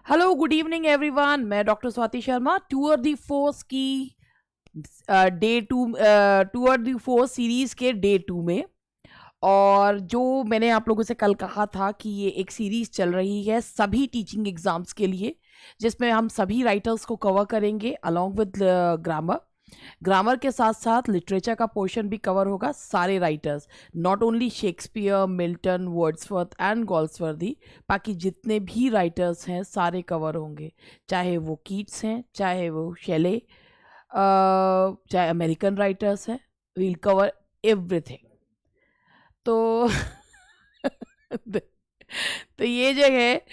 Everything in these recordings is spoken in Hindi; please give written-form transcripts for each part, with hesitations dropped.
हेलो गुड इवनिंग एवरीवन, मैं doctor Swati Sharma tour de force की day two tour de force series के डे 2 में। और जो मैंने आप लोगों से कल कहा था कि ये एक सीरीज चल रही है सभी टीचिंग एग्जाम्स के लिए, जिसमें हम सभी राइटर्स को कवर करेंगे अलॉन्ग विद ग्रामर के साथ साथ लिटरेचर का पोर्शन भी कवर होगा। सारे writers, not only Shakespeare, Milton, Wordsworth and Galsworthy, बाकी जितने भी राइटर्स हैं सारे कवर होंगे, चाहे वो कीट्स हैं, चाहे वो शेले, चाहे अमेरिकन राइटर्स हैं। We'll cover everything. तो तो ये जो है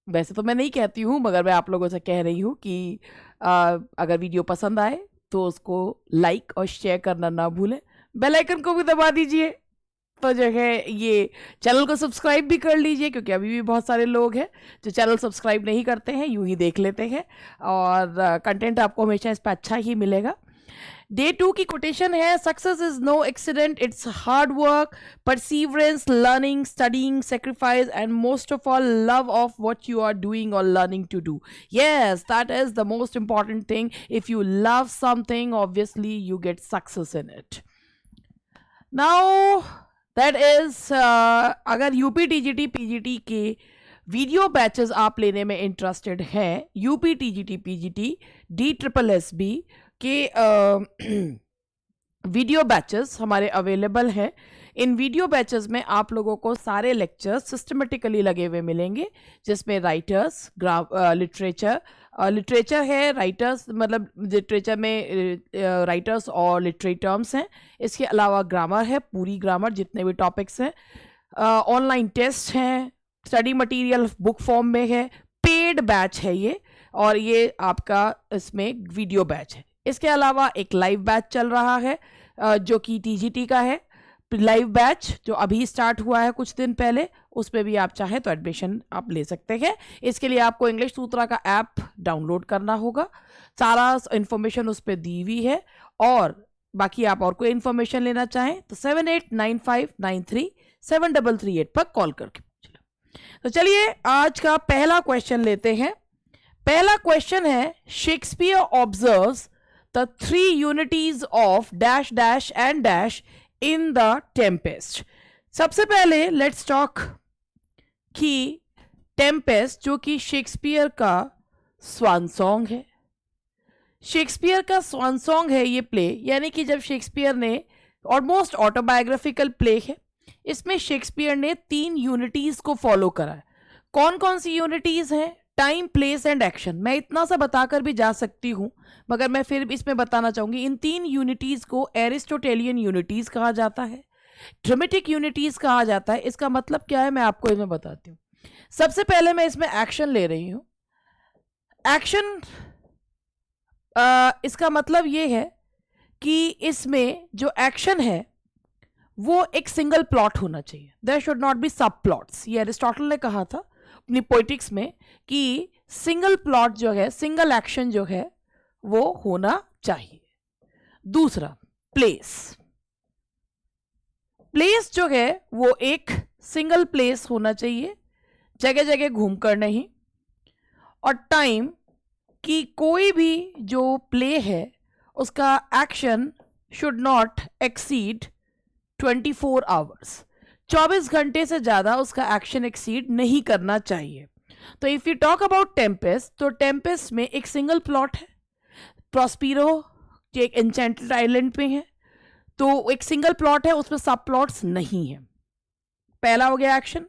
वैसे तो मैं नहीं कहती हूँ, मगर मैं आप लोगों से कह रही हूँ कि अगर वीडियो पसंद आए तो उसको लाइक और शेयर करना ना भूलें। बेल आइकन को भी दबा दीजिए। तो जो है ये चैनल को सब्सक्राइब भी कर लीजिए, क्योंकि अभी भी बहुत सारे लोग हैं जो चैनल सब्सक्राइब नहीं करते हैं, यूं ही देख लेते हैं, और कंटेंट आपको हमेशा इस पर अच्छा ही मिलेगा। डे 2 की कोटेशन है, success is no accident, it's hard work, perseverance, learning, studying, sacrifice, and most of all love of what you are doing or learning to do. Yes, that is the most important thing. If you love something, obviously you get success in it. Now that is अगर यूपी टीजीटी पीजीटी के वीडियो बैचेस आप लेने में इंटरेस्टेड हैं, यूपी टीजीटी पीजीटी DSSB के वीडियो बैचेस हमारे अवेलेबल हैं। इन वीडियो बैचेस में आप लोगों को सारे लेक्चर्स सिस्टमेटिकली लगे हुए मिलेंगे, जिसमें राइटर्स, लिटरेचर है, राइटर्स मतलब लिटरेचर में राइटर्स और लिटरेरी टर्म्स हैं। इसके अलावा ग्रामर है, पूरी ग्रामर, जितने भी टॉपिक्स हैं। ऑनलाइन टेस्ट हैं, स्टडी मटेरियल बुक फॉर्म में है, पेड बैच है ये, और ये आपका इसमें वीडियो बैच है। इसके अलावा एक लाइव बैच चल रहा है जो कि टीजीटी का है, लाइव बैच जो अभी स्टार्ट हुआ है कुछ दिन पहले। उस पर भी आप चाहें तो एडमिशन आप ले सकते हैं। इसके लिए आपको इंग्लिश सूत्रा का ऐप डाउनलोड करना होगा, सारा इन्फॉर्मेशन उस पर दी हुई है। और बाकी आप और कोई इन्फॉर्मेशन लेना चाहें तो 7895937338 पर कॉल करके पूछ लो। तो चलिए आज का पहला क्वेश्चन लेते हैं। पहला क्वेश्चन है, Shakespeare observes the 3 unities of dash dash and dash in the Tempest. सबसे पहले लेट्स टॉक कि टेम्पेस्ट जो कि शेक्सपियर का स्वान सॉन्ग है। शेक्सपियर का स्वान सॉन्ग है ये प्ले, यानी कि जब शेक्सपियर ने, ऑलमोस्ट ऑटोबायोग्राफिकल प्ले है, इसमें शेक्सपियर ने 3 यूनिटीज को फॉलो करा है। कौन कौन सी यूनिटीज हैं? Time, place and action. मैं इतना सा बताकर भी जा सकती हूँ, मगर मैं फिर इसमें बताना चाहूंगी, इन 3 यूनिटीज को एरिस्टोटेलियन यूनिटीज कहा जाता है, ड्रामेटिक यूनिटीज कहा जाता है। इसका मतलब क्या है मैं आपको इसमें बताती हूँ। सबसे पहले मैं इसमें एक्शन ले रही हूँ। एक्शन इसका मतलब ये है कि इसमें जो एक्शन है वो एक सिंगल प्लॉट होना चाहिए। देयर शुड नॉट बी सब प्लॉट्स। ये एरिस्टोटल ने कहा था अपनी पोइटिक्स में कि सिंगल प्लॉट जो है, सिंगल एक्शन जो है वो होना चाहिए। दूसरा, प्लेस। प्लेस जो है वो एक सिंगल प्लेस होना चाहिए, जगह जगह घूमकर नहीं। और टाइम, कि कोई भी जो प्ले है उसका action should not exceed 24 hours. 24 घंटे से ज़्यादा उसका एक्शन एक्सीड नहीं करना चाहिए। तो if you talk about Tempest, तो टेम्पेस्ट में एक सिंगल प्लॉट है। प्रॉस्पिरो जो एक एन्चेंटेड आइलैंड पे है, तो एक सिंगल प्लॉट है, उसमें सब प्लॉट्स नहीं है। पहला हो गया एक्शन।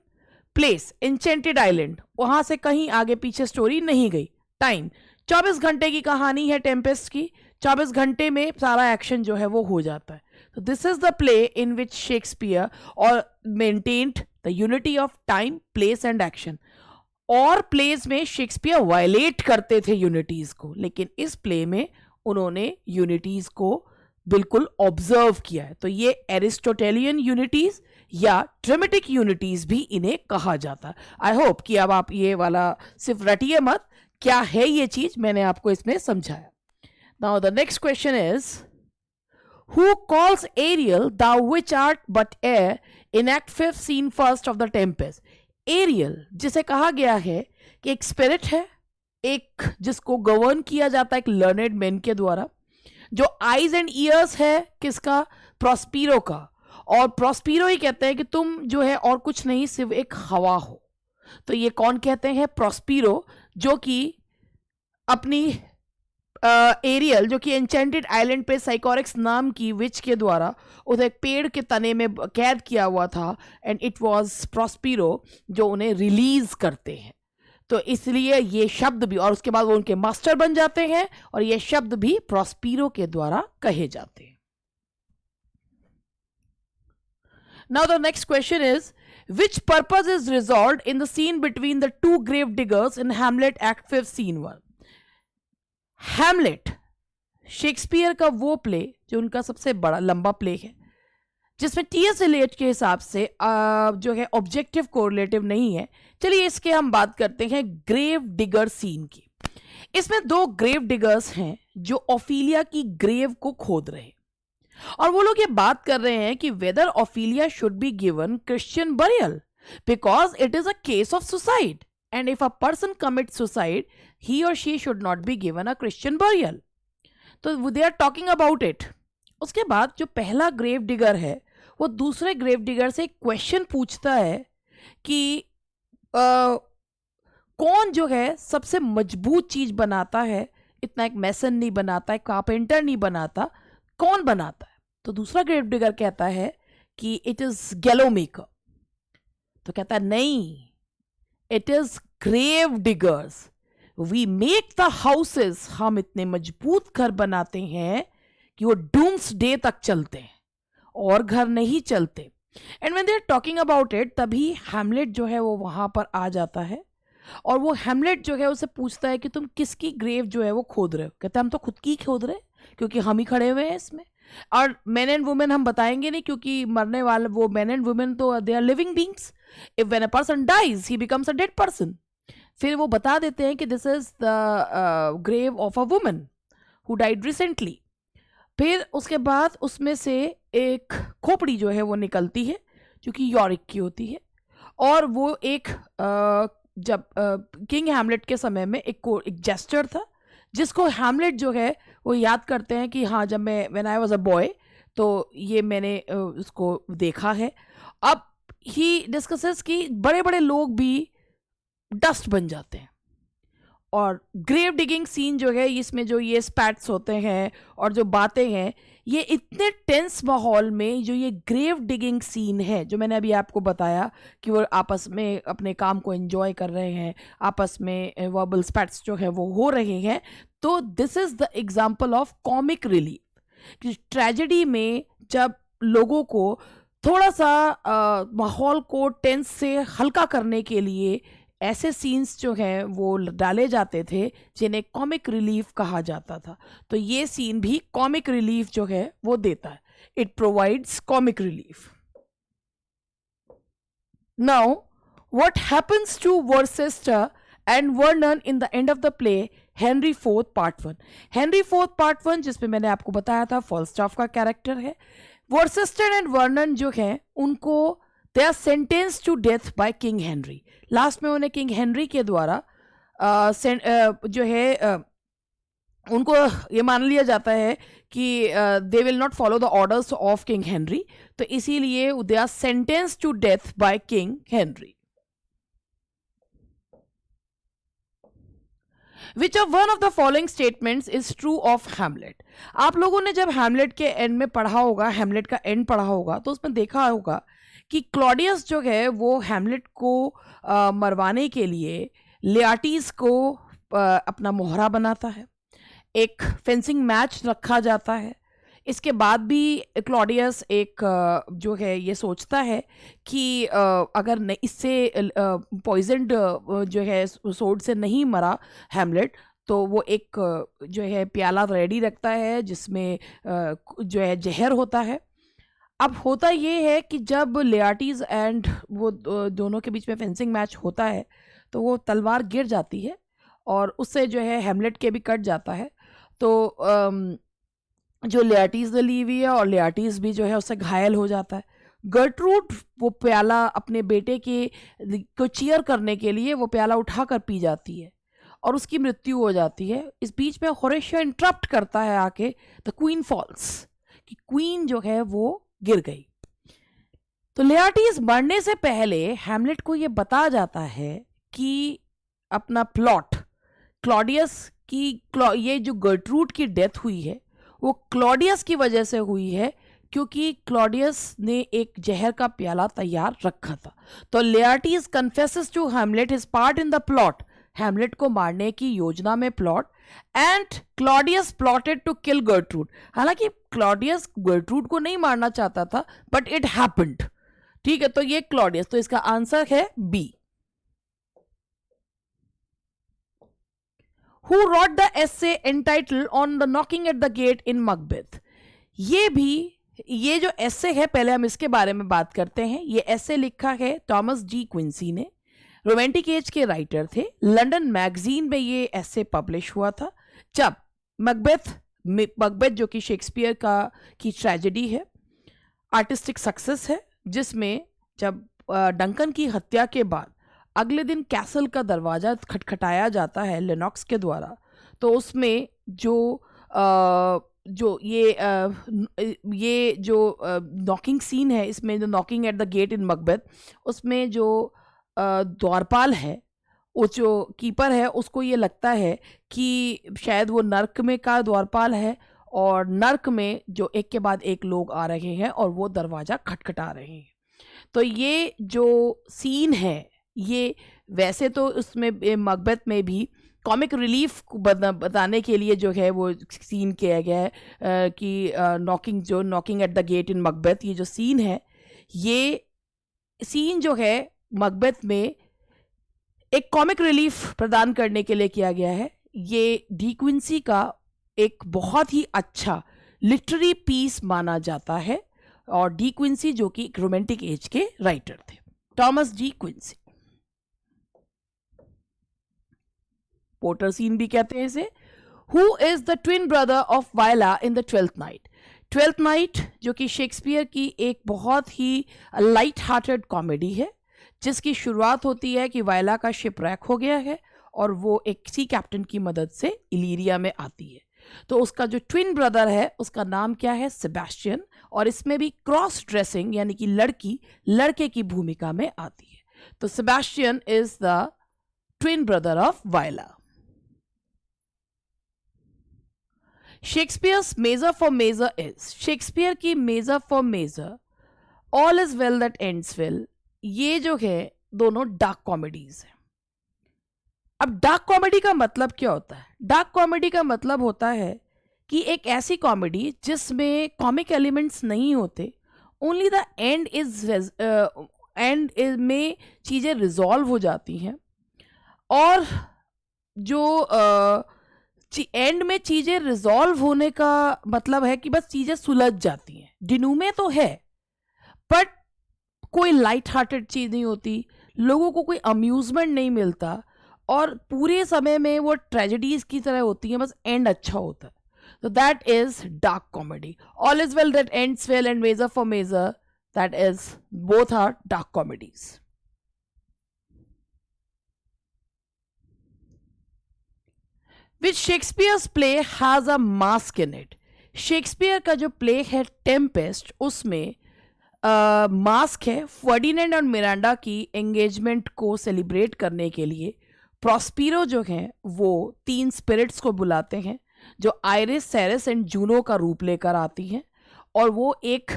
प्लेस, एन्चेंटेड आइलैंड, वहाँ से कहीं आगे पीछे स्टोरी नहीं गई। टाइम, 24 घंटे की कहानी है टेम्पेस्ट की, 24 घंटे में सारा एक्शन जो है वो हो जाता है। So this is the play in which Shakespeare maintained the unity of time, place and action. और प्लेस में शेक्सपियर वायलेट करते थे यूनिटीज को, लेकिन इस प्ले में उन्होंने यूनिटीज को बिल्कुल ऑब्जर्व किया है। तो ये एरिस्टोटेलियन यूनिटीज या ड्रामेटिक यूनिटीज भी इन्हें कहा जाता है। आई होप कि अब आप ये वाला सिर्फ रटिए मत, क्या है ये चीज मैंने आपको इसमें समझाया। Now the next question is, who calls Ariel thou which art but air in Act 5 scene 1 of the Tempest? Aerial जिसे कहा गया है कि एक स्पिरिट है, एक जिसको गवर्न किया जाता है एक लर्नेड मैन के द्वारा, जो आईज एंड ईयर्स है किसका, प्रॉस्पीरो का, और प्रॉस्पीरो ही कहते हैं कि तुम जो है और कुछ नहीं सिर्फ एक हवा हो। तो ये कौन कहते हैं, प्रॉस्पीरो, जो कि अपनी एरियल जो कि एंचेंटेड आइलैंड पे साइकोरिक्स नाम की विच के द्वारा उसे एक पेड़ के तने में कैद किया हुआ था, एंड इट वाज प्रॉस्पीरो जो उन्हें रिलीज करते हैं। तो इसलिए ये शब्द भी, और उसके बाद वो उनके मास्टर बन जाते हैं, और ये शब्द भी प्रॉस्पीरो के द्वारा कहे जाते हैं। Now the next question is, which purpose is resolved in the scene between the two grave diggers in Hamlet Act 5 Scene 1? Hamlet Shakespeare का वो प्ले जो उनका सबसे बड़ा लंबा प्ले है, जिसमें टीएस एलियट के हिसाब से जो है ऑब्जेक्टिव कोरिलेटिव नहीं है। चलिए इसके हम बात करते हैं ग्रेव डिगर सीन की। इसमें दो ग्रेव डिगर्स हैं जो ओफिलिया की ग्रेव को खोद रहे हैं, और वो लोग ये बात कर रहे हैं कि whether Ophelia should be given Christian burial because it is a case of suicide, and if a person commits suicide, he or she should not be given a Christian burial. तो they are talking about it. उसके बाद जो पहला ग्रेव डिगर है वो दूसरे ग्रेव डिगर से एक क्वेश्चन पूछता है कि कौन जो है सबसे मजबूत चीज बनाता है, इतना एक मैसन नहीं बनाता, एक कारपेंटर नहीं बनाता, कौन बनाता है? तो दूसरा ग्रेव डिगर कहता है कि इट इज गैलो मेकर। तो कहता है नहीं, it is grave diggers, we make the houses, हम इतने मजबूत घर बनाते हैं कि वो डूम्स डे तक चलते हैं और घर नहीं चलते। And when they are talking about it, तभी हैमलेट जो है वो वहां पर आ जाता है, और वो हैमलेट जो है उसे पूछता है कि तुम किसकी ग्रेव जो है वो खोद रहे हो? कहता है हम तो खुद की खोद रहे हैं क्योंकि हम ही खड़े हुए हैं इसमें, और मेन एंड वुमेन हम बताएंगे नहीं क्योंकि मरने वाले वो मेन एंड वुमेन तो they are living beings, if when a person dies he becomes a dead person. फिर वो बता देते हैं कि this is the grave of a woman who died recently. फिर उसके बाद उसमें से एक खोपड़ी जो है वो निकलती है जो कि यॉरिक की होती है, और वो एक जब किंग हैमलेट के समय में एक जेस्चर था जिसको हैमलेट जो है वो याद करते हैं कि हाँ जब मैं when I was a boy तो ये मैंने उसको देखा है। अब ही डिस्कसेस कि बड़े बड़े लोग भी डस्ट बन जाते हैं, और ग्रेव डिगिंग सीन जो है इसमें जो ये स्पैट्स होते हैं और जो बातें हैं, ये इतने टेंस माहौल में जो ये ग्रेव डिगिंग सीन है जो मैंने अभी आपको बताया कि वो आपस में अपने काम को एंजॉय कर रहे हैं, आपस में वर्बल स्पैट्स जो है वो हो रहे हैं। तो this is the example of comic relief कि ट्रेजेडी में जब लोगों को थोड़ा सा माहौल को टेंस से हल्का करने के लिए ऐसे सीन्स जो हैं वो डाले जाते थे जिन्हें कॉमिक रिलीफ कहा जाता था। तो ये सीन भी कॉमिक रिलीफ जो है वो देता है, it provides comic relief. Now what happens to Worcester and Vernon in the end of the play Henry fourth part 1? Henry fourth part 1 जिसमें मैंने आपको बताया था फॉल्स्टाफ का कैरेक्टर है। वर्सेस्टर एंड वर्नन जो है उनको they are sentence to death by King Henry. Last में उन्हें किंग हेनरी के द्वारा जो है उनको ये मान लिया जाता है कि they will not follow the orders of King Henry, तो इसीलिए they are sentence to death by King Henry. Which of one of the following statements is true of Hamlet? आप लोगों ने जब हैमलेट के एंड में पढ़ा होगा, हैमलेट का एंड पढ़ा होगा, तो उसमें देखा होगा कि क्लॉडियस जो है वो हैमलेट को मरवाने के लिए लियाटीज को अपना मोहरा बनाता है, एक फेंसिंग मैच रखा जाता है। इसके बाद भी क्लॉडियस एक जो है ये सोचता है कि अगर इससे पॉइजनड जो है सोड से नहीं मरा हैमलेट, तो वो एक जो है प्याला रेडी रखता है जिसमें जो है जहर होता है। अब होता ये है कि जब लियाटीज एंड वो दोनों के बीच में फेंसिंग मैच होता है तो वो तलवार गिर जाती है और उससे जो है हैमलेट के भी कट जाता है। तो जो लियाटीज ने ली हुई है और लियाटीज भी जो है उससे घायल हो जाता है। गर्ट्रूड वो प्याला अपने बेटे के को चीयर करने के लिए वो प्याला उठाकर पी जाती है और उसकी मृत्यु हो जाती है। इस बीच में होरेशियो इंटरप्ट करता है आके, द क्वीन फॉल्स, कि क्वीन जो है वो गिर गई। तो लेआर्टिस मरने से पहले हैमलेट को ये बताया जाता है कि अपना प्लॉट क्लॉडियस की ये जो गर्ट्रूड की डेथ हुई है वो क्लॉडियस की वजह से हुई है, क्योंकि क्लॉडियस ने एक जहर का प्याला तैयार रखा था। तो Laertes confesses to Hamlet his part in the plot, Hamlet को मारने की योजना में plot, and Claudius plotted to kill Gertrude. हालांकि क्लॉडियस गर्ट्रूड को नहीं मारना चाहता था, बट इट हैपेंड। ठीक है, तो ये क्लॉडियस, तो इसका आंसर है B. Who wrote the essay entitled On the Knocking at the Gate in Macbeth? ये जो एसे है, पहले हम इसके बारे में बात करते हैं। ये एसे लिखा है थॉमस जी क्विंसी ने, रोमांटिक एज के राइटर थे। लंदन मैगजीन में ये एसे पब्लिश हुआ था जब मकबेथ जो कि शेक्सपियर की ट्रेजेडी है, आर्टिस्टिक सक्सेस है, जिसमें जब डंकन की हत्या के बाद अगले दिन कैसल का दरवाज़ा खटखटाया जाता है लेनॉक्स के द्वारा, तो उसमें ये जो नॉकिंग सीन है, इसमें जो knocking at the gate in Macbeth, उसमें जो द्वारपाल है, वो जो कीपर है, उसको ये लगता है कि शायद वो नर्क में का द्वारपाल है और नर्क में जो एक के बाद एक लोग आ रहे हैं और वो दरवाज़ा खटखटा रहे हैं। तो ये जो सीन है, ये वैसे तो उसमें मकबेथ में भी कॉमिक रिलीफ बताने के लिए जो है वो सीन किया गया है कि knocking at the gate in Macbeth, ये जो सीन है, ये सीन जो है मकबेथ में एक कॉमिक रिलीफ प्रदान करने के लिए किया गया है। ये डी क्विंसी का एक बहुत ही अच्छा लिटरेरी पीस माना जाता है, और डी क्विंसी जो कि रोमांटिक एज के राइटर थे, Thomas De Quincey. Porter scene भी कहते हैं इसे। Who is the twin brother of Viola in the Twelfth Night? Twelfth Night जो कि शेक्सपियर की एक बहुत ही लाइट हार्टेड कॉमेडी है, जिसकी शुरुआत होती है कि वायला का शिपरैक हो गया है और वो एक सी कैप्टन की मदद से इलीरिया में आती है। तो उसका जो ट्विन ब्रदर है उसका नाम क्या है? सेबेस्टियन। और इसमें भी क्रॉस ड्रेसिंग यानी कि लड़की लड़के की भूमिका में आती है। तो Sebastian is the twin brother of Viola. Shakespeare's Measure for Measure is, Shakespeare की Measure for Measure All is well that ends Well, ये जो है दोनों डार्क कॉमेडीज हैं। अब डार्क कॉमेडी का मतलब क्या होता है? डार्क कॉमेडी का मतलब होता है कि एक ऐसी कॉमेडी जिसमें कॉमिक एलिमेंट्स नहीं होते, ओनली द एंड में चीज़ें रिजॉल्व हो जाती हैं, और जो एंड में चीज़ें रिजॉल्व होने का मतलब है कि बस चीज़ें सुलझ जाती हैं। डिनूमे तो है, बट कोई लाइट हार्टेड चीज़ नहीं होती, लोगों को कोई अम्यूजमेंट नहीं मिलता, और पूरे समय में वो ट्रेजेडीज की तरह होती हैं, बस एंड अच्छा होता है। तो that is dark comedy. All is well that ends well and measure for measure, that is both are dark comedies. Which Shakespeare's play has a mask in it? Shakespeare का जो प्ले है टेम्पेस्ट, उसमें मास्क है। फर्डिनेंड और मिरांडा की एंगेजमेंट को सेलिब्रेट करने के लिए प्रॉस्पिरो जो हैं वो 3 स्पिरिट्स को बुलाते हैं, जो आयरिस, सेरेस एंड जूनो का रूप लेकर आती हैं, और वो एक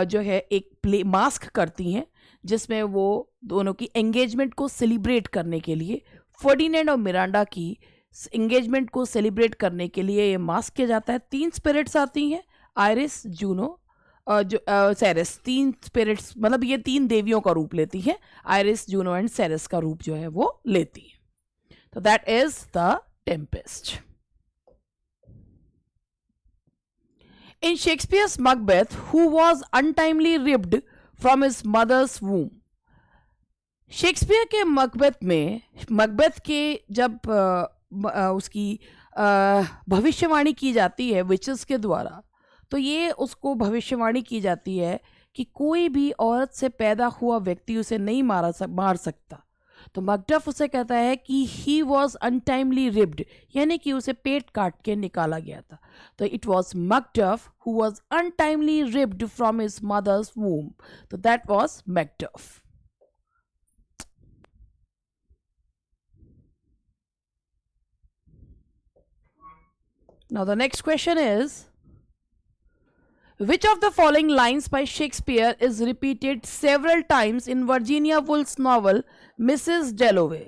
जो है एक प्ले मास्क करती हैं, जिसमें वो दोनों की एंगेजमेंट को सेलिब्रेट करने के लिए, फर्डिनेंड और मिरांडा की एंगेजमेंट को सेलिब्रेट करने के लिए ये मास्क किया जाता है। 3 स्पिरिट्स आती हैं, आयरिस, जूनो जो सेरेस। 3 स्पिरिट्स मतलब ये 3 देवियों का रूप लेती हैं, आयरिस, जूनो एंड सेरेस का रूप जो है वो लेती है। तो that is The Tempest. In Shakespeare's Macbeth, who was untimely ripped from his mother's womb? Shakespeare के मकबेथ में, मकबेथ के जब उसकी भविष्यवाणी की जाती है विचेस के द्वारा, तो ये उसको भविष्यवाणी की जाती है कि कोई भी औरत से पैदा हुआ व्यक्ति उसे नहीं मार सकता, तो मैकडफ उसे कहता है कि ही वॉज अनटाइमली रिब्ड, यानी कि उसे पेट काट के निकाला गया था। तो it was Macduff who was untimely ripped from his mother's womb, तो that was Macduff. Now the next question is, which of the following lines by Shakespeare is repeated several times in Virginia Woolf's novel Mrs. Dalloway?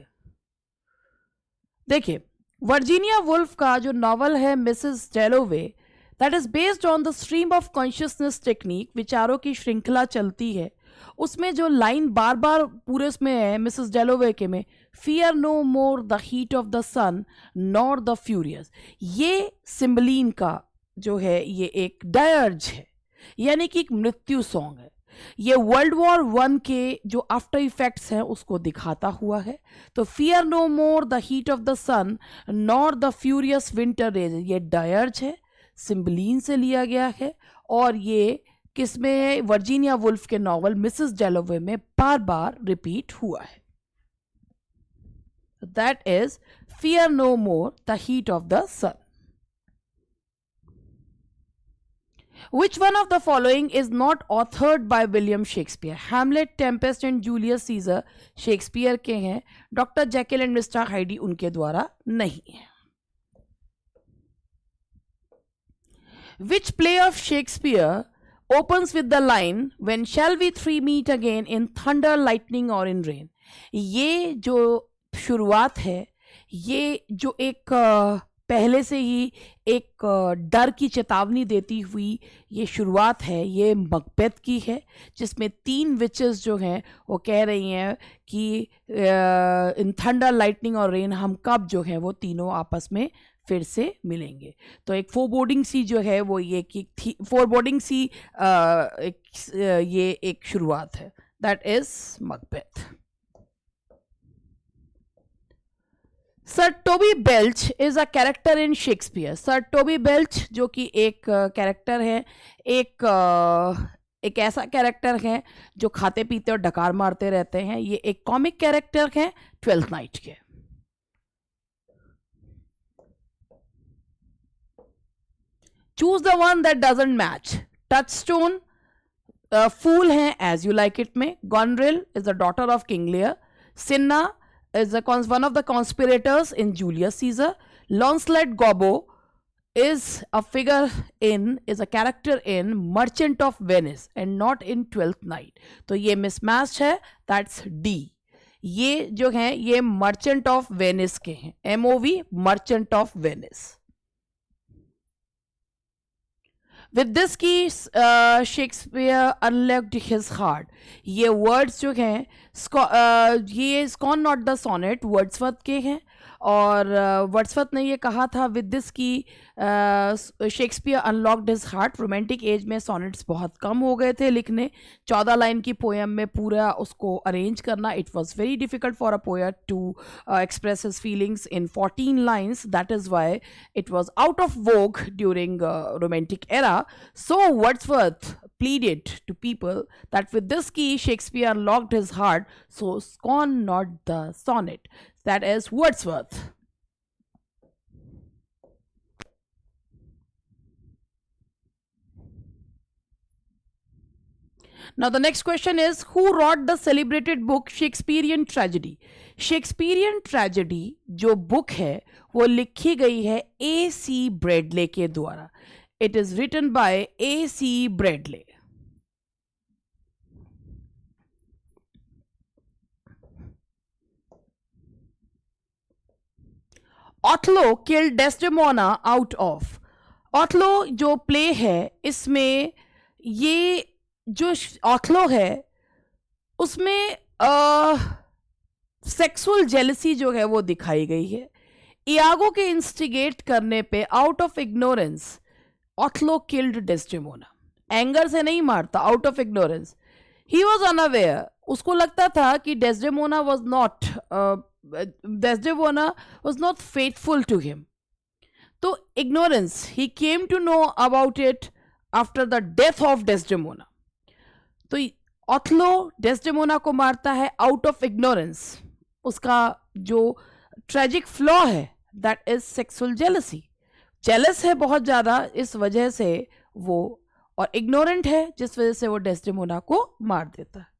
देखिए, वर्जीनिया वुल्फ का जो नॉवल है Mrs डेलोवे, that is based on the stream of consciousness technique, विचारों की श्रृंखला चलती है। उसमें जो लाइन बार बार पूरे उसमें है मिसेस डेलोवे के में, fear no more the heat of the sun nor the furious, ये सिम्बलिन का जो है ये एक डायर्ज है, यानी कि एक मृत्यु सॉन्ग है। ये वर्ल्ड वॉर 1 के जो आफ्टर इफेक्ट्स हैं उसको दिखाता हुआ है। तो fear no more the heat of the sun nor the furious winter rage, ये डायर्ज है, सिम्बलिन से लिया गया है, और ये किस में है, वर्जीनिया वुल्फ के नॉवल मिसेस डेलोवे में बार बार रिपीट हुआ है। That is fear no more the heat of the sun. Which one of the following is not authored by William Shakespeare? Hamlet, Tempest and Julius Caesar Shakespeare के हैं, doctor Jekyll and mister Heidi उनके द्वारा नहीं है। Which play of Shakespeare opens with the line when shall we three meet again in thunder, lightning or in rain? ये जो शुरुआत है, ये जो एक पहले से ही एक डर की चेतावनी देती हुई ये शुरुआत है, ये मकबेथ की है, जिसमें 3 विचेस जो हैं वो कह रही हैं कि इन थंडर, लाइटनिंग और रेन हम कब जो है वो तीनों आपस में फिर से मिलेंगे। तो एक फोरबोर्डिंग सी जो है वो ये कि फोरबोर्डिंग सी ये एक शुरुआत है, that is Macbeth. Sir Toby Belch is a character in Shakespeare. Sir Toby Belch जो कि एक कैरेक्टर है, एक ऐसा कैरेक्टर है जो खाते पीते और डकार मारते रहते हैं। ये एक कॉमिक कैरेक्टर है ट्वेल्थ नाइट के। Choose the one that doesn't match. Touchstone fool है एज यू लाइक इट में। Goneril is the daughter of King Lear. Cinna is one of the conspirators in Julius Caesar. Launcelot Gobbo is a character in Merchant of Venice and not in Twelfth Night. तो ये mismatched है, that's D. ये जो हैं ये Merchant of Venice के हैं, MOV Merchant of Venice. With this की शेक्सपियर अनलॉक्ड हिज हार्ट। ये वर्ड्स जो हैं ये स्कॉन नॉट द सोनेट वर्ड्सवर्थ के हैं, और वर्ड्सवर्थ ने ये कहा था विद दिस की Shakespeare unlocked his heart. Romantic as में सोनेट्स बहुत कम हो गए थे लिखने, 14 लाइन की पोएम में पूरा उसको अरेंज करना it was very difficult for a poet to express his feelings in 14 lines. That is why it was out of vogue during romantic era. So Wordsworth pleaded to people that with this key Shakespeare unlocked his heart, so scorn not the sonnet. That is Wordsworth. Now the next question is, who wrote the celebrated book Shakespearean Tragedy? Shakespearean Tragedy जो book है वो लिखी गई है A.C. ब्रेडले के द्वारा। It is written by A.C. Bradley. Othello killed Desdemona out of. Othello जो प्ले है इसमें ये जो Othello है उसमें सेक्सुअल जेलसी जो है वो दिखाई गई है। इयागो के इंस्टिगेट करने पे out of ignorance Othello killed Desdemona. Anger से नहीं मारता, out of ignorance. He was unaware, उसको लगता था कि Desdemona was not faithful to him. तो ignorance, he came to know about it after the death of Desdemona. तो ऑथलो डेस्डेमोना को मारता है आउट ऑफ इग्नोरेंस। उसका जो ट्रेजिक फ्लॉ है that is sexual jealousy. Jealous है बहुत ज़्यादा, इस वजह से वो, और इग्नोरेंट है जिस वजह से वो डेस्डेमोना को मार देता है।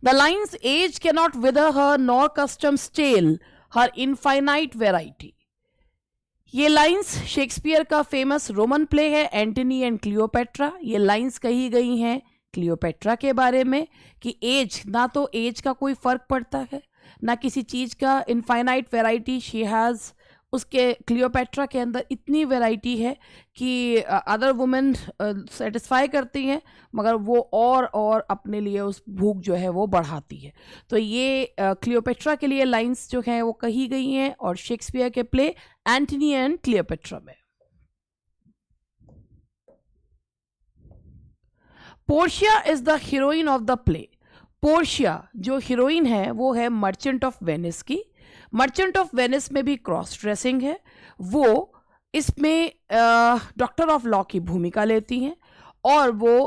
The line's age cannot wither her nor custom stale her infinite variety। ये लाइंस शेक्सपियर का फेमस रोमन प्ले है एंटनी एंड क्लियोपेट्रा। ये लाइंस कही गई हैं क्लियोपेट्रा के बारे में कि एज, ना तो एज का कोई फर्क पड़ता है ना किसी चीज़ का, इनफाइनाइट वैरायटी शी हैज़। उसके क्लियोपेट्रा के अंदर इतनी वैरायटी है कि अदर वुमेन सेटिस्फाई करती हैं मगर वो और अपने लिए उस भूख जो है वो बढ़ाती है। तो ये क्लियोपेट्रा के लिए लाइंस जो हैं वो कही गई हैं और शेक्सपियर के प्ले एंटनी एंड क्लियोपेट्रा में। Portia is the heroine of the play. Portia जो हीरोइन है वो है मर्चेंट ऑफ वेनिस की। मर्चेंट ऑफ वेनिस में भी क्रॉस ड्रेसिंग है। वो इसमें डॉक्टर ऑफ लॉ की भूमिका लेती हैं और वो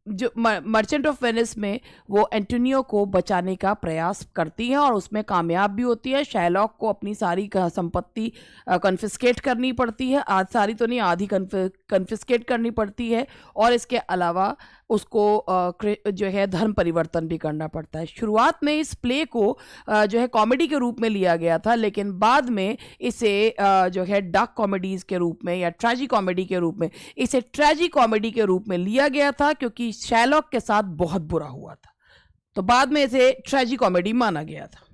जो मर्चेंट ऑफ वेनिस में वो एंटोनियो को बचाने का प्रयास करती हैं और उसमें कामयाब भी होती है। शाइलॉक को अपनी सारी संपत्ति कन्फिस्केट करनी पड़ती है, सारी तो नहीं आधी कन्फिस्केट करनी पड़ती है, और इसके अलावा उसको जो है धर्म परिवर्तन भी करना पड़ता है। शुरुआत में इस प्ले को जो है कॉमेडी के रूप में लिया गया था, लेकिन बाद में इसे जो है डार्क कॉमेडीज़ के रूप में या ट्रेजी कॉमेडी के रूप में, इसे ट्रेजी कॉमेडी के रूप में लिया गया था क्योंकि शाइलॉक के साथ बहुत बुरा हुआ था, तो बाद में इसे ट्रेजी कॉमेडी माना गया था।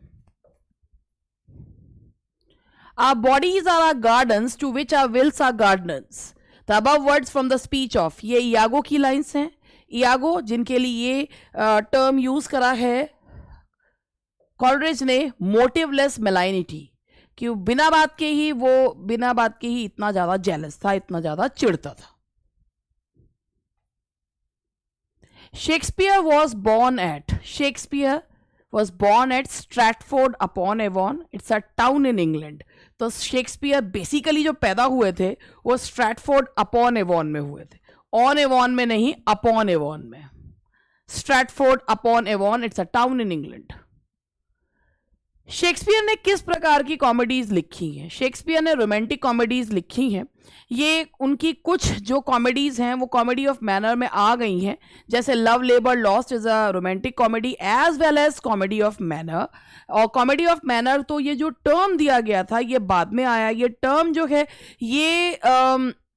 Our bodies are our gardens to which our wills are gardeners. The above words from the speech of, ये इयागो की लाइन्स हैं। इयागो जिनके लिए ये टर्म यूज करा है कॉलरिज ने, मोटिवलेस मेलाइनिटी, कि बिना बात के ही इतना ज़्यादा जेलस था, इतना ज़्यादा चिढ़ता था। Shakespeare was born at Stratford upon Avon. It's a town in England. तो शेक्सपियर बेसिकली जो पैदा हुए थे वो स्ट्रैटफोर्ड अपॉन एवॉन में हुए थे, ऑन एवॉन में नहीं, अपॉन एवॉन में। Stratford upon Avon, it's a town in England. Shakespeare ने किस प्रकार की कॉमेडीज लिखी हैं? शेक्सपियर ने रोमांटिक कॉमेडीज लिखी हैं। ये उनकी कुछ जो कॉमेडीज हैं वो कॉमेडी ऑफ मैनर में आ गई हैं, जैसे love labour lost is a romantic comedy as well as comedy of manner. और कॉमेडी ऑफ मैनर, तो ये जो टर्म दिया गया था ये बाद में आया। ये टर्म जो है ये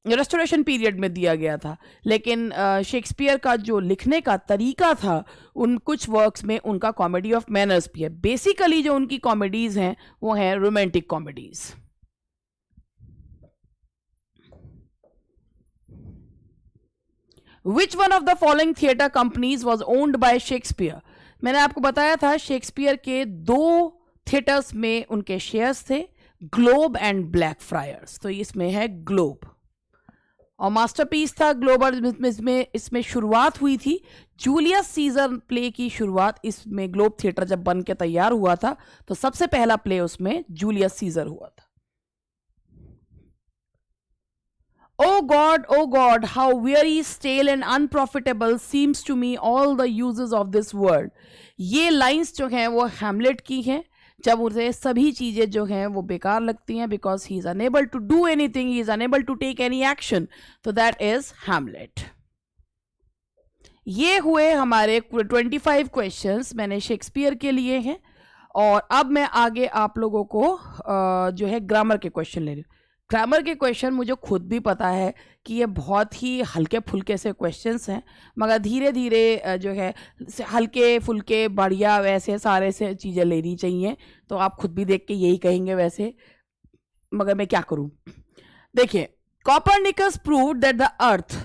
रेस्टोरेशन पीरियड में दिया गया था, लेकिन शेक्सपियर का जो लिखने का तरीका था उन कुछ वर्क्स में उनका कॉमेडी ऑफ मैनर्स भी है। बेसिकली जो उनकी कॉमेडीज हैं वो हैं romantic comedies. Which one of the following theatre companies was owned by Shakespeare? मैंने आपको बताया था शेक्सपियर के 2 थिएटर्स में उनके शेयर्स थे, ग्लोब एंड ब्लैक फ्रायर्स। तो इसमें है ग्लोब और मास्टरपीस था ग्लोब, इसमें शुरुआत हुई थी जूलियस सीजर प्ले की शुरुआत इसमें। ग्लोब थिएटर जब बन के तैयार हुआ था तो सबसे पहला प्ले उसमें जूलियस सीजर हुआ था। Oh God, how weary, stale and unprofitable seems to me all the uses of this world। ये लाइंस जो हैं वो हैमलेट की हैं, जब उसे सभी चीज़ें जो हैं वो बेकार लगती हैं, because he is unable to do anything, he is unable to take any action, तो दैट इज हैमलेट। ये हुए हमारे 25 क्वेश्चंस मैंने शेक्सपियर के लिए हैं, और अब मैं आगे आप लोगों को जो है ग्रामर के क्वेश्चन ले रही हूँ। ग्रामर के क्वेश्चन मुझे खुद भी पता है कि ये बहुत ही हल्के फुल्के से क्वेश्चंस हैं, मगर धीरे धीरे जो है हल्के फुल्के बढ़िया वैसे सारे से चीज़ें लेनी चाहिए। तो आप खुद भी देख के यही कहेंगे वैसे, मगर मैं क्या करूं। देखिए, Copernicus proved that the earth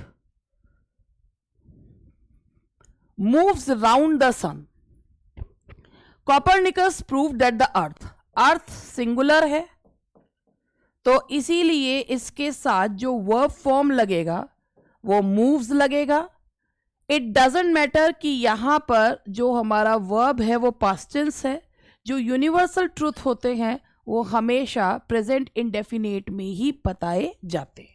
moves round the sun. Copernicus proved that the earth singular है, तो इसीलिए इसके साथ जो वर्ब फॉर्म लगेगा वो मूव्स लगेगा। इट डजेंट मैटर कि यहाँ पर जो हमारा वर्ब है वो पास्ट टेंस है। जो यूनिवर्सल ट्रूथ होते हैं वो हमेशा प्रेजेंट इंडेफिनेट में ही बताए जाते हैं.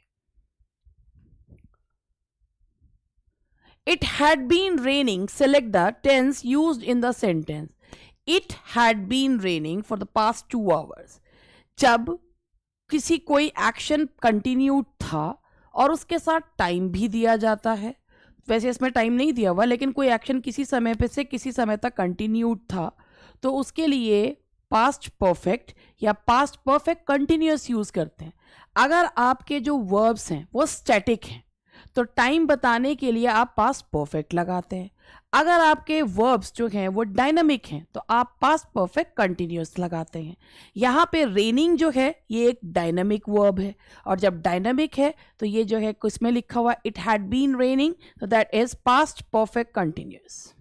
It had been raining. Select the tense used in the sentence. It had been raining for the past 2 hours. जब किसी कोई एक्शन कंटिन्यूड था और उसके साथ टाइम भी दिया जाता है, वैसे इसमें टाइम नहीं दिया हुआ, लेकिन कोई एक्शन किसी समय पे से किसी समय तक कंटिन्यूड था, तो उसके लिए पास्ट परफेक्ट या पास्ट परफेक्ट कंटिन्यूअस यूज करते हैं. अगर आपके जो वर्ब्स हैं वो स्टैटिक हैं तो टाइम बताने के लिए आप पास्ट परफेक्ट लगाते हैं. अगर आपके वर्ब्स जो हैं वो डायनामिक हैं तो आप पास्ट परफेक्ट कंटिन्यूअस लगाते हैं. यहाँ पे रेनिंग जो है ये एक डायनामिक वर्ब है, और जब डायनामिक है तो ये जो है किसमें लिखा हुआ इट हैड बीन रेनिंग, तो that is past perfect continuous.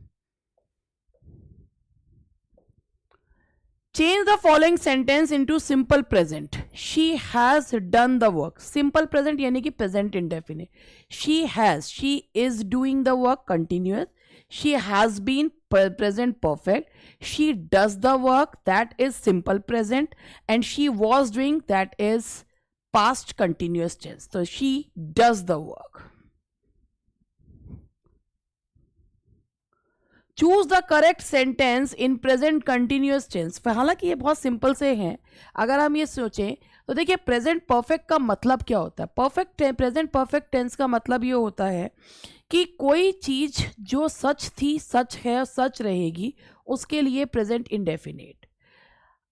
Change the following sentence into simple present. She has done the work. Simple present यानी कि present indefinite. She has, she is doing the work, continuous. She has been, present perfect. She does the work, that is simple present. And she was doing, that is past continuous tense. So she does the work. Choose the correct sentence in present continuous tense. हालांकि ये बहुत सिंपल से हैं. अगर हम ये सोचें तो देखिए प्रेजेंट परफेक्ट का मतलब क्या होता है. प्रेजेंट परफेक्ट टेंस का मतलब ये होता है कि कोई चीज जो सच थी, सच है और सच रहेगी, उसके लिए प्रेजेंट इंडेफिनेट.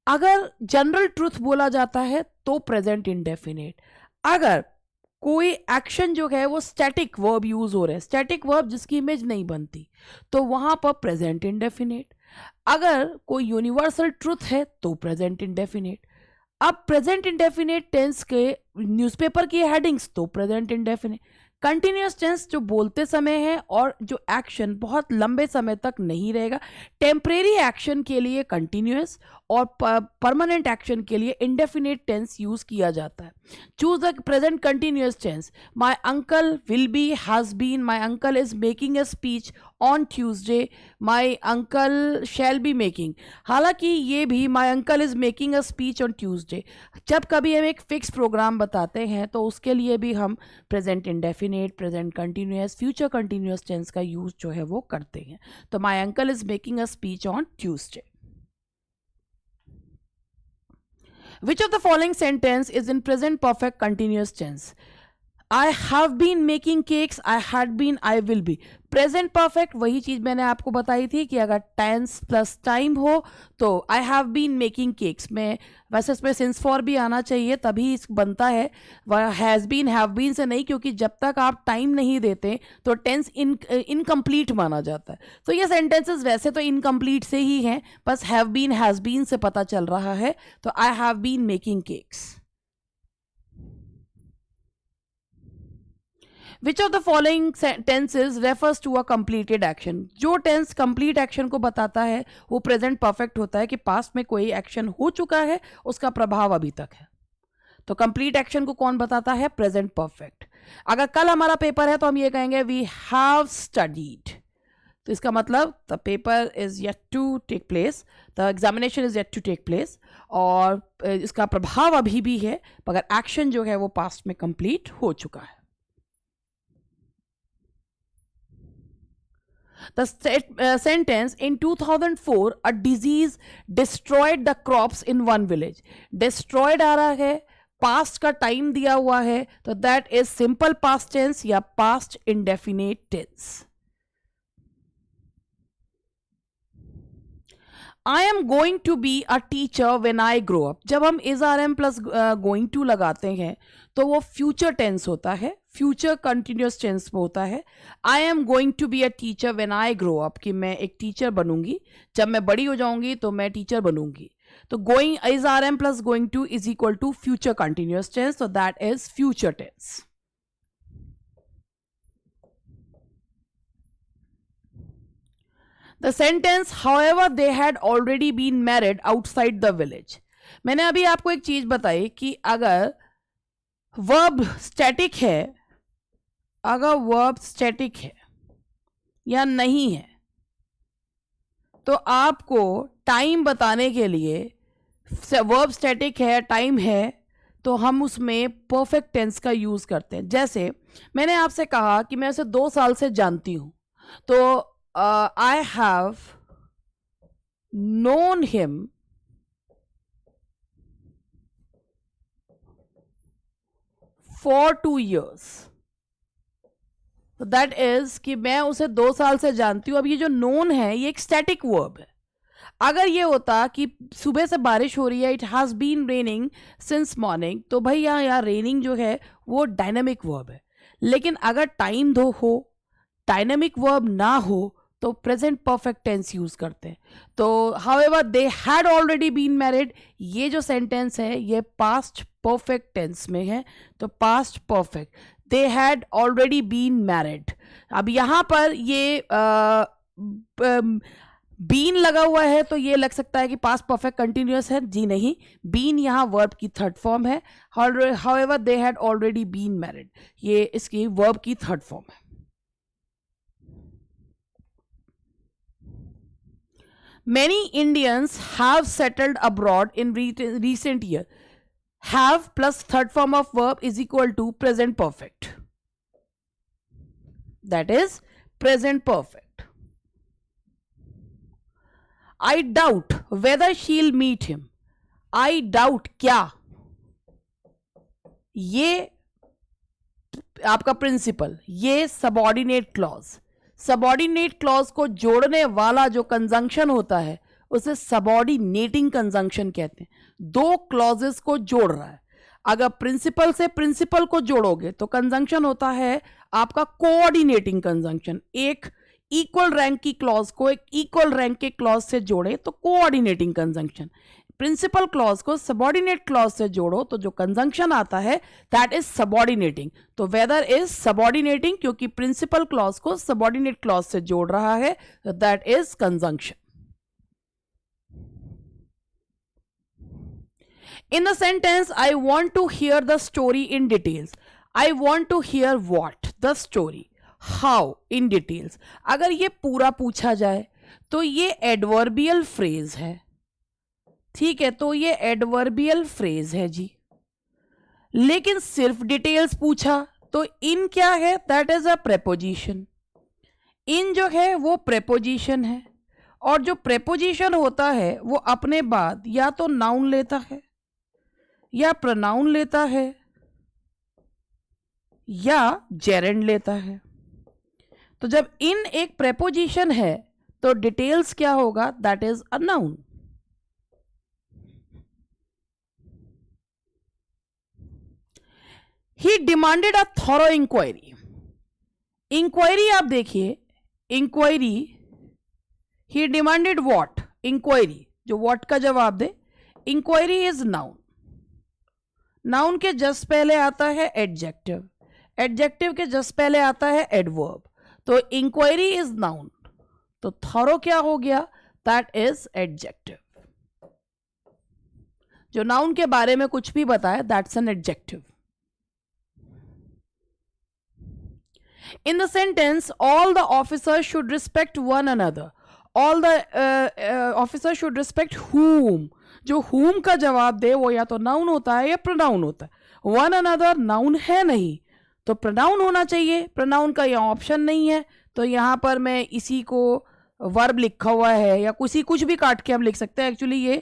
अगर जनरल ट्रूथ बोला जाता है तो प्रेजेंट इंडेफिनेट. अगर कोई एक्शन जो है वो स्टैटिक वर्ब यूज हो रहा है, स्टैटिक वर्ब जिसकी इमेज नहीं बनती, तो वहां पर प्रेजेंट इंडेफिनेट. अगर कोई यूनिवर्सल ट्रूथ है तो प्रेजेंट इंडेफिनेट. अब प्रेजेंट इंडेफिनेट टेंस के न्यूज़पेपर की हेडिंग्स तो प्रेजेंट इंडेफिनेट. कंटिन्यूअस टेंस जो बोलते समय है और जो एक्शन बहुत लंबे समय तक नहीं रहेगा. टेम्परेरी एक्शन के लिए कंटिन्यूअस और परमानेंट एक्शन के लिए इंडेफिनेट टेंस यूज किया जाता है. Choose the present continuous tense. My uncle will be, has been. My uncle is making a speech on Tuesday. My uncle shall be making. हालांकि ये भी my uncle is making a speech on Tuesday. जब कभी हम एक फिक्स प्रोग्राम बताते हैं तो उसके लिए भी हम present indefinite, present continuous, future continuous tense का यूज जो है वो करते हैं. तो my uncle is making a speech on Tuesday. Which of the following sentence is in present perfect continuous tense? I have been making cakes, I had been, I will be. Present perfect वही चीज मैंने आपको बताई थी कि अगर टेंस प्लस टाइम हो तो I have been making cakes में, वैसे इसमें सिंस फॉर भी आना चाहिए तभी इस बनता है. वह हैज़ बीन, हैव बीन से नहीं, क्योंकि जब तक आप टाइम नहीं देते तो टेंस इनकम्प्लीट माना जाता है. तो ये सेंटेंसेस वैसे तो इनकम्प्लीट से ही हैं, बस हैव बीन, हैज़ बीन से पता चल रहा है. तो I have been making cakes. Which of the following tenses refers to a completed action? जो टेंस कंप्लीट एक्शन को बताता है वो प्रेजेंट परफेक्ट होता है कि पास्ट में कोई एक्शन हो चुका है, उसका प्रभाव अभी तक है. तो कंप्लीट एक्शन को कौन बताता है? Present perfect. अगर कल हमारा पेपर है तो हम ये कहेंगे वी हैव स्टडीड. तो इसका मतलब the paper is yet to take place, the examination is yet to take place, और इसका प्रभाव अभी भी है मगर एक्शन जो है वो पास्ट में कंप्लीट हो चुका है. The sentence in 2004 a disease destroyed the crops in one village. Destroyed आ रहा है, past का time दिया हुआ है, तो that is simple past tense या past indefinite tense. I am going to be a teacher when I grow up. जब हम is rm plus going to लगाते हैं तो वो future tense होता है, फ्यूचर कंटिन्यूस टेंस में होता है. I am going to be a teacher when I grow up, कि मैं एक टीचर बनूंगी, जब मैं बड़ी हो जाऊंगी तो मैं टीचर बनूंगी. तो going is are am plus going to is equal to future continuous tense, so that is future tense. The sentence, however, they had already been married outside the village. मैंने अभी आपको एक चीज बताई कि अगर वर्ब स्टैटिक है, अगर वर्ब स्टैटिक है या नहीं है, तो आपको टाइम बताने के लिए वर्ब स्टैटिक है, टाइम है, तो हम उसमें परफेक्ट टेंस का यूज करते हैं। जैसे मैंने आपसे कहा कि मैं उसे 2 साल से जानती हूं, तो I have known him for 2 years। तो दैट इज कि मैं उसे 2 साल से जानती हूं। अब ये जो नोन है ये एक स्टैटिक वर्ब है। अगर ये होता कि सुबह से बारिश हो रही है, it has been raining since morning, तो भाई यहाँ रेनिंग जो है वो डायनेमिक वर्ब है। लेकिन अगर टाइम दो हो, डायनेमिक वर्ब ना हो, तो प्रेजेंट परफेक्ट टेंस यूज करते हैं। तो however they had already been married, ये जो सेंटेंस है ये पास्ट परफेक्ट टेंस में है, तो past perfect, they had already been married. अब यहाँ पर ये बीन लगा हुआ है तो ये लग सकता है कि पास्ट परफेक्ट कंटिन्यूअस है। जी नहीं, बीन यहाँ वर्ब की थर्ड फॉर्म है। However they had already been married, ये इसकी वर्ब की थर्ड फॉर्म है। Many Indians have settled abroad in recent year. Have plus third form of verb is equal to present perfect. That is present perfect. I doubt whether she'll meet him. I doubt क्या, ये आपका प्रिंसिपल, ये सबऑर्डिनेट क्लॉज। सबऑर्डिनेट क्लॉज को जोड़ने वाला जो कंजंक्शन होता है उसे सबऑर्डिनेटिंग कंजंक्शन कहते हैं। 2 क्लॉजेस को जोड़ रहा है। अगर प्रिंसिपल से प्रिंसिपल को जोड़ोगे तो कंजंक्शन होता है आपका कोऑर्डिनेटिंग कंजंक्शन। एक इक्वल रैंक की क्लॉज को एक इक्वल रैंक के क्लॉज से जोड़े तो कोऑर्डिनेटिंग कंजंक्शन। प्रिंसिपल क्लॉज को सबऑर्डिनेट क्लॉज से जोड़ो तो जो कंजंक्शन आता है दैट इज सबऑर्डिनेटिंग। तो वेदर इज सबऑर्डिनेटिंग, क्योंकि प्रिंसिपल क्लॉज को सबऑर्डिनेट क्लॉज से जोड़ रहा है, that is conjunction. In the sentence, I want to hear the story in details. I want to hear what? The story. How? In details. अगर ये पूरा पूछा जाए तो ये एडवर्बियल फ्रेज है, ठीक है, तो ये एडवर्बियल फ्रेज है जी। लेकिन सिर्फ डिटेल्स पूछा तो इन क्या है? That is a preposition. In जो है वो प्रेपोजिशन है, और जो प्रेपोजिशन होता है वो अपने बाद या तो नाउन लेता है या प्रोनाउन लेता है या जेरेंड लेता है। तो जब इन एक प्रेपोजिशन है तो डिटेल्स क्या होगा? That is a noun. He demanded a thorough inquiry. Inquiry आप देखिए, inquiry, he demanded what? Inquiry, जो व्हाट का जवाब दे। Inquiry is noun. नाउन के जस्ट पहले आता है एडजेक्टिव, एडजेक्टिव के जस्ट पहले आता है एडवर्ब। तो इंक्वायरी इज नाउन, तो थॉरो क्या हो गया? That is adjective. जो नाउन के बारे में कुछ भी बताए that's an adjective. In the sentence, all the officers should respect one another. All the officers should respect whom. जो whom का जवाब दे वो या तो नाउन होता है या प्रोनाउन होता है। वन अनदर नाउन है नहीं तो प्रोनाउन होना चाहिए। प्रोनाउन का यहाँ ऑप्शन नहीं है, तो यहाँ पर मैं इसी को वर्ब लिखा हुआ है या कुछ भी काट के हम लिख सकते हैं। एक्चुअली ये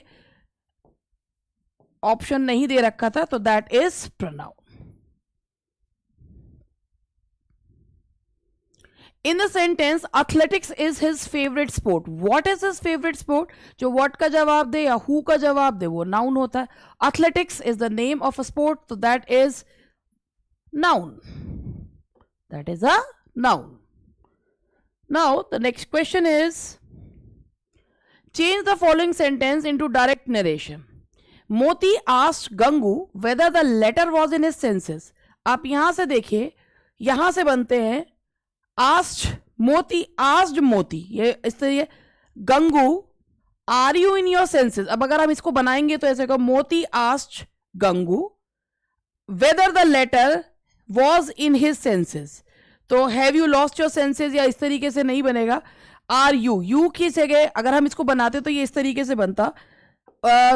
ऑप्शन नहीं दे रखा था, तो that is pronoun. In the sentence, athletics is his favorite sport. What is his favorite sport? जो what का जवाब दे या who का जवाब दे वो noun होता है। Athletics is the name of a sport, so that is noun. That is a noun. Now the next question is, change the following sentence into direct narration. Moti asked Gangu whether the letter was in his senses. आप यहां से देखिए, यहां से बनते हैं आस्ड मोती, आस्ड मोती, ये इस तरीके। Gangu, are you in your senses. अब अगर हम इसको बनाएंगे तो ऐसे कहो, Moti asked Gangu whether the latter was in his senses. तो have you lost your senses, या इस तरीके से नहीं बनेगा। आर यू, यू की जगह अगर हम इसको बनाते तो ये इस तरीके से बनता,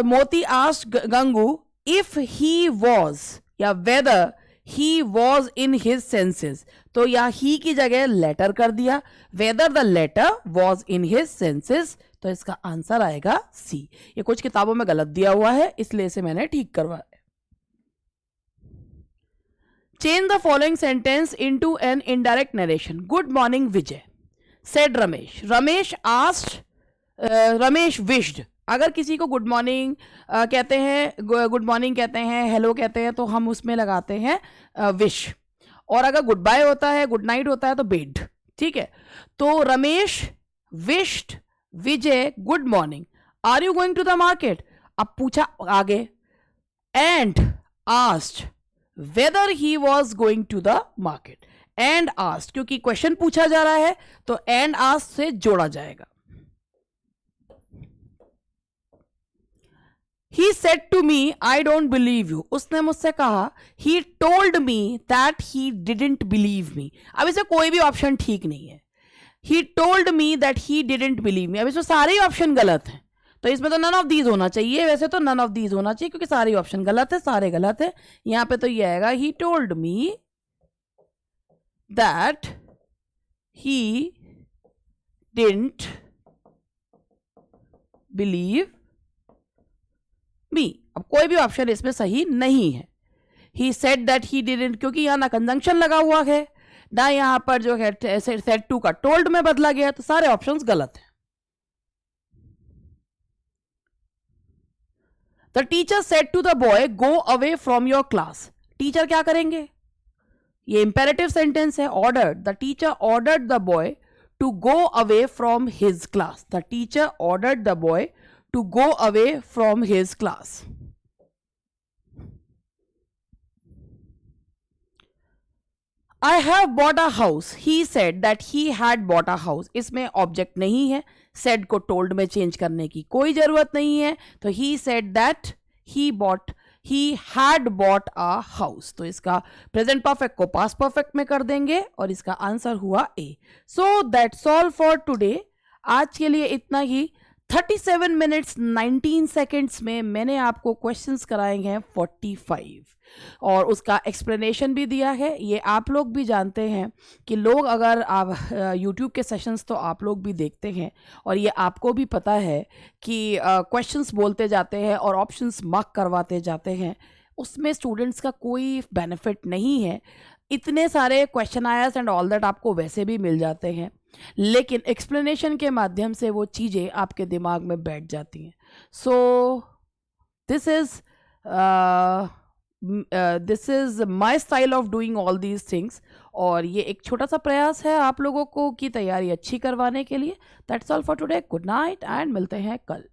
Moti asked Gangu if he was या whether he was in his senses, तो या ही की जगह लेटर कर दिया, whether the latter was in his senses, तो इसका आंसर आएगा सी। ये कुछ किताबों में गलत दिया हुआ है इसलिए इसे मैंने ठीक करवाया। Change the following sentence into an indirect narration. Good morning Vijay, said Ramesh, Ramesh asked, Ramesh wished. अगर किसी को गुड मॉर्निंग कहते हैं, गुड मॉर्निंग कहते हैं, हेलो कहते हैं, तो हम उसमें लगाते हैं विश, और अगर गुड बाय होता है, गुड नाइट होता है तो बिड। ठीक है, तो Ramesh wished Vijay good morning, are you going to the market, अब पूछा आगे, and asked whether he was going to the market. And asked क्योंकि क्वेश्चन पूछा जा रहा है तो एंड आस्क्ड से जोड़ा जाएगा। He said to me, I don't believe you. उसने मुझसे कहा, he told me that he didn't believe me. अब इसे कोई भी ऑप्शन ठीक नहीं है। He told me that he didn't believe me. अब इसमें सारे ही ऑप्शन गलत हैं, तो इसमें तो नन ऑफ दीज होना चाहिए, वैसे तो नन ऑफ दीज होना चाहिए क्योंकि सारे ऑप्शन गलत है, सारे गलत है। यहां पे तो ये आएगा, he told me that he didn't believe मी। अब कोई भी ऑप्शन इसमें सही नहीं है। He said that he didn't, क्योंकि यहाँ ना कंजंक्शन लगा हुआ है ना यहाँ पर जो है said to का told में बदला गया, तो सारे ऑप्शंस गलत हैं। The teacher said to the boy, go away from your class. Teacher क्या करेंगे? ये इंपेरेटिव सेंटेंस है। ordered, the teacher ordered the boy to go away from his class. The teacher ordered the boy to go away from his class. I have bought a house. He said that he had bought a house. इसमें ऑब्जेक्ट नहीं है, said को told में चेंज करने की कोई जरूरत नहीं है, तो he said that he had bought a house, तो इसका प्रेजेंट परफेक्ट को पास्ट परफेक्ट में कर देंगे और इसका आंसर हुआ A. So that's all for today. आज के लिए इतना ही। 37 मिनट्स 19 सेकेंड्स में मैंने आपको क्वेश्चंस कराए हैं 45 और उसका एक्सप्लेनेशन भी दिया है। ये आप लोग भी जानते हैं कि लोग अगर आप यूट्यूब के सेशंस तो आप लोग भी देखते हैं और ये आपको भी पता है कि क्वेश्चंस बोलते जाते हैं और ऑप्शंस मार्क करवाते जाते हैं, उसमें स्टूडेंट्स का कोई बेनिफिट नहीं है। इतने सारे question Aires and all that आपको वैसे भी मिल जाते हैं, लेकिन एक्सप्लेनेशन के माध्यम से वो चीज़ें आपके दिमाग में बैठ जाती हैं। So this is my style of doing all these things, और ये एक छोटा सा प्रयास है आप लोगों को की तैयारी अच्छी करवाने के लिए। That's all for today. Good night and मिलते हैं कल।